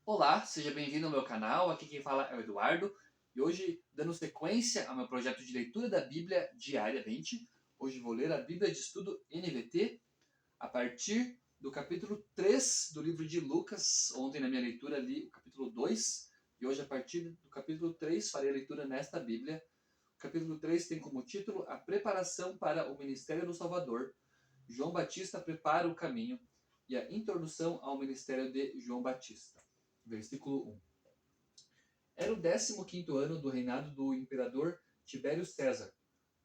Olá, seja bem-vindo ao meu canal. Aqui quem fala é o Eduardo. E hoje, dando sequência ao meu projeto de leitura da Bíblia diariamente, hoje vou ler a Bíblia de Estudo NVT a partir do capítulo 3 do livro de Lucas. Ontem na minha leitura li o capítulo 2 e hoje a partir do capítulo 3 farei a leitura nesta Bíblia. O capítulo 3 tem como título A Preparação para o Ministério do Salvador. João Batista prepara o caminho e a introdução ao ministério de João Batista. Versículo 1. Era o 15º ano do reinado do imperador Tibério César.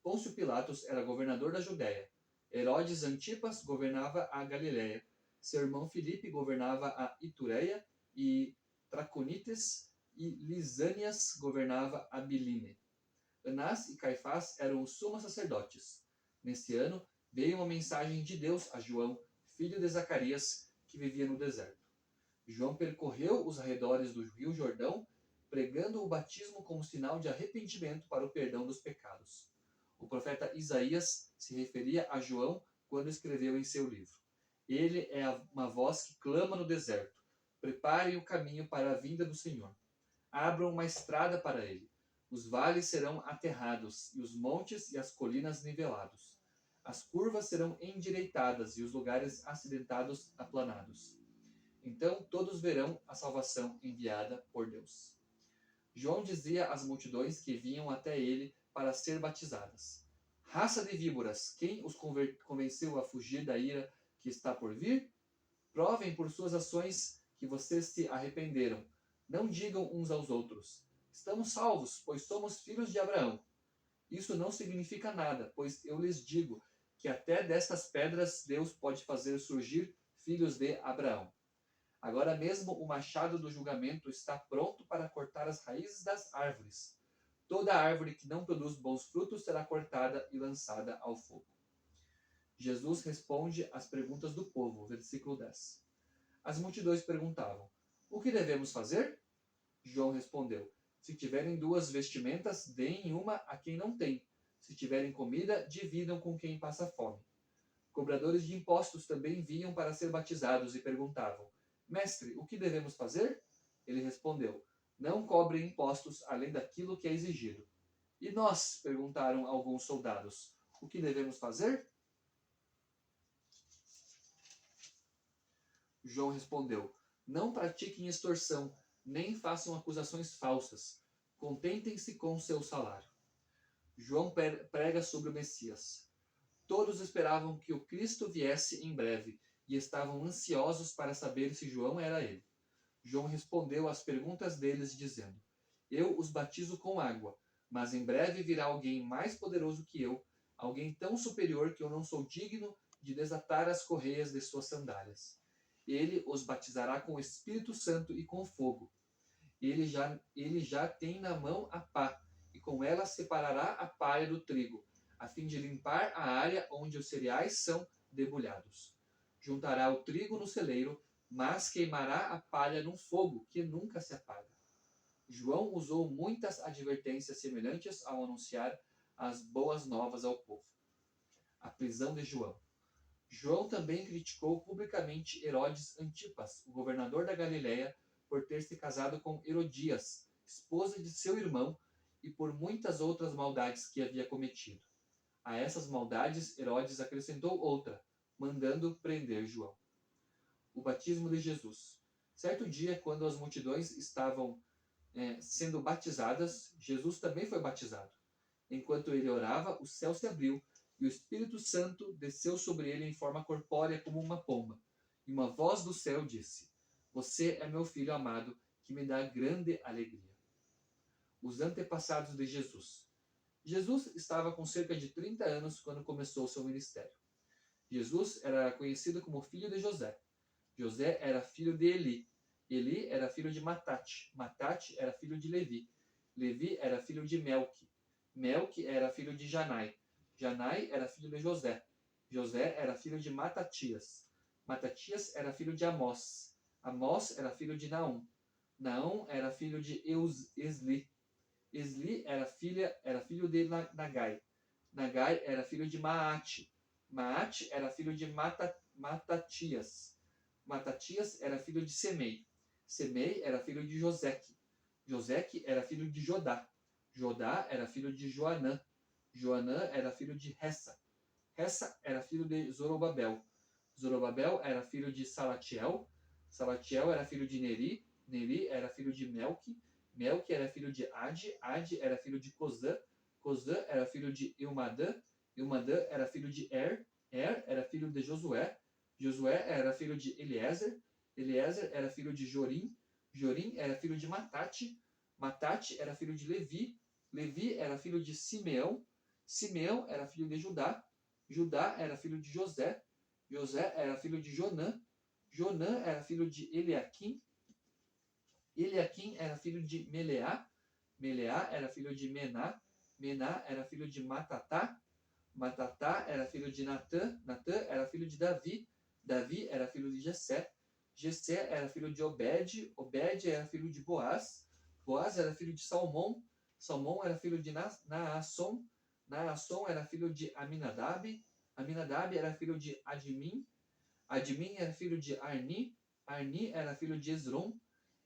Pôncio Pilatos era governador da Judéia. Herodes Antipas governava a Galiléia. Seu irmão Filipe governava a Itureia e Traconites e Lisânias governava a Biline. Anás e Caifás eram os sumos sacerdotes. Nesse ano veio uma mensagem de Deus a João, filho de Zacarias, que vivia no deserto. João percorreu os arredores do rio Jordão, pregando o batismo como sinal de arrependimento para o perdão dos pecados. O profeta Isaías se referia a João quando escreveu em seu livro: Ele é uma voz que clama no deserto: preparem o caminho para a vinda do Senhor. Abram uma estrada para ele. Os vales serão aterrados, e os montes e as colinas nivelados. As curvas serão endireitadas, e os lugares acidentados aplanados. Então todos verão a salvação enviada por Deus. João dizia às multidões que vinham até ele para ser batizadas: Raça de víboras, quem os convenceu a fugir da ira que está por vir? Provem por suas ações que vocês se arrependeram. Não digam uns aos outros: estamos salvos, pois somos filhos de Abraão. Isso não significa nada, pois eu lhes digo que até destas pedras Deus pode fazer surgir filhos de Abraão. Agora mesmo o machado do julgamento está pronto para cortar as raízes das árvores. Toda árvore que não produz bons frutos será cortada e lançada ao fogo. Jesus responde às perguntas do povo, versículo 10. As multidões perguntavam: O que devemos fazer? João respondeu: Se tiverem 2 vestimentas, deem uma a quem não tem. Se tiverem comida, dividam com quem passa fome. Cobradores de impostos também vinham para ser batizados e perguntavam: Mestre, o que devemos fazer? Ele respondeu: Não cobrem impostos além daquilo que é exigido. E nós? Perguntaram alguns soldados: O que devemos fazer? João respondeu: Não pratiquem extorsão, nem façam acusações falsas. Contentem-se com seu salário. João prega sobre o Messias. Todos esperavam que o Cristo viesse em breve e estavam ansiosos para saber se João era ele. João respondeu às perguntas deles, dizendo: Eu os batizo com água, mas em breve virá alguém mais poderoso que eu, alguém tão superior que eu não sou digno de desatar as correias de suas sandálias. Ele os batizará com o Espírito Santo e com fogo. Ele já tem na mão a pá, e com ela separará a palha do trigo, a fim de limpar a área onde os cereais são debulhados. Juntará o trigo no celeiro, mas queimará a palha num fogo que nunca se apaga. João usou muitas advertências semelhantes ao anunciar as boas novas ao povo. A prisão de João. João também criticou publicamente Herodes Antipas, o governador da Galiléia, por ter se casado com Herodias, esposa de seu irmão, e por muitas outras maldades que havia cometido. A essas maldades, Herodes acrescentou outra, mandando prender João. O batismo de Jesus. Certo dia, quando as multidões estavam sendo batizadas, Jesus também foi batizado. Enquanto ele orava, o céu se abriu e o Espírito Santo desceu sobre ele em forma corpórea como uma pomba. E uma voz do céu disse: Você é meu filho amado, que me dá grande alegria. Os antepassados de Jesus. Jesus estava com cerca de 30 anos quando começou seu ministério. Jesus era conhecido como filho de José. José era filho de Eli. Eli era filho de Matate. Matate era filho de Levi. Levi era filho de Melque. Melque era filho de Janai. Janai era filho de José. José era filho de Matatias. Matatias era filho de Amós. Amós era filho de Naum. Naum era filho de Esli. Esli era filho de Nagai. Nagai era filho de Maate. Maate era filho de Matatias. Matatias era filho de Semei. Semei era filho de Joseque. Joseque era filho de Jodá. Jodá era filho de Joanã. Joanã era filho de Ressa. Ressa era filho de Zorobabel. Zorobabel era filho de Salatiel. Salatiel era filho de Neri. Neri era filho de Melque. Melque era filho de Ade. Ade era filho de Cozã. Cozã era filho de Ilmadã. Ilmadã era filho de Er. Er era filho de Josué. Josué era filho de Eliezer. Eliezer era filho de Jorim. Jorim era filho de Matate. Matate era filho de Levi. Levi era filho de Simeão. Simeão era filho de Judá. Judá era filho de José. José era filho de Jonã. Jonã era filho de Eliaquim. Eliaquim era filho de Meleá. Meleá era filho de Mená. Mená era filho de Matatá. Matatá era filho de Natã. Natã era filho de Davi. Davi era filho de Jessé. Jessé era filho de Obed. Obed era filho de Boaz. Boaz era filho de Salmão. Salmão era filho de Naasson. Naasson era filho de Aminadab. Aminadab era filho de Admin. Admin era filho de Arni. Arni era filho de Esrom.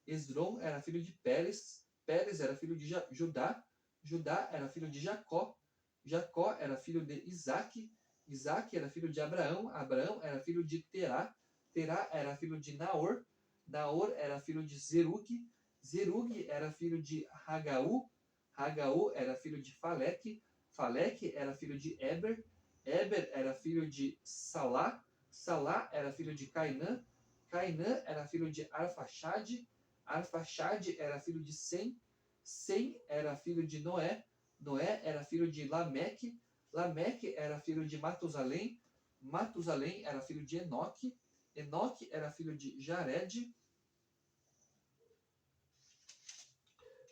Esrom era filho de Pérez. Pérez era filho de Judá. Judá era filho de Jacó. Jacó era filho de Isaque. Isaque era filho de Abraão. Abraão era filho de Terá. Terá era filho de Naor. Naor era filho de Zerugue. Zerugue era filho de Hagaú. Hagaú era filho de Faleque. Faleque era filho de Eber. Eber era filho de Salá. Salá era filho de Cainã. Cainã era filho de Arfaxade. Arfaxade era filho de Sem. Sem era filho de Noé. Noé era filho de Lameque. Lameque era filho de Matusalém. Matusalém era filho de Enoque. Enoque era filho de Jared.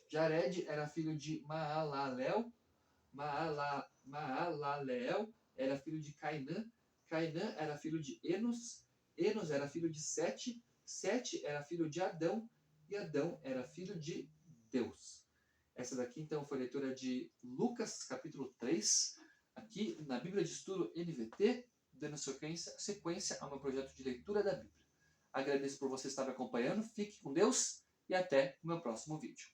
Jared era filho de Maalalel. Maalalel era filho de Cainã. Cainã era filho de Enos. Enos era filho de Sete. Sete era filho de Adão. E Adão era filho de Deus. Essa daqui, então, foi a leitura de Lucas, capítulo 3, aqui na Bíblia de Estudo NVT, dando sequência ao meu projeto de leitura da Bíblia. Agradeço por você estar me acompanhando, fique com Deus e até o meu próximo vídeo.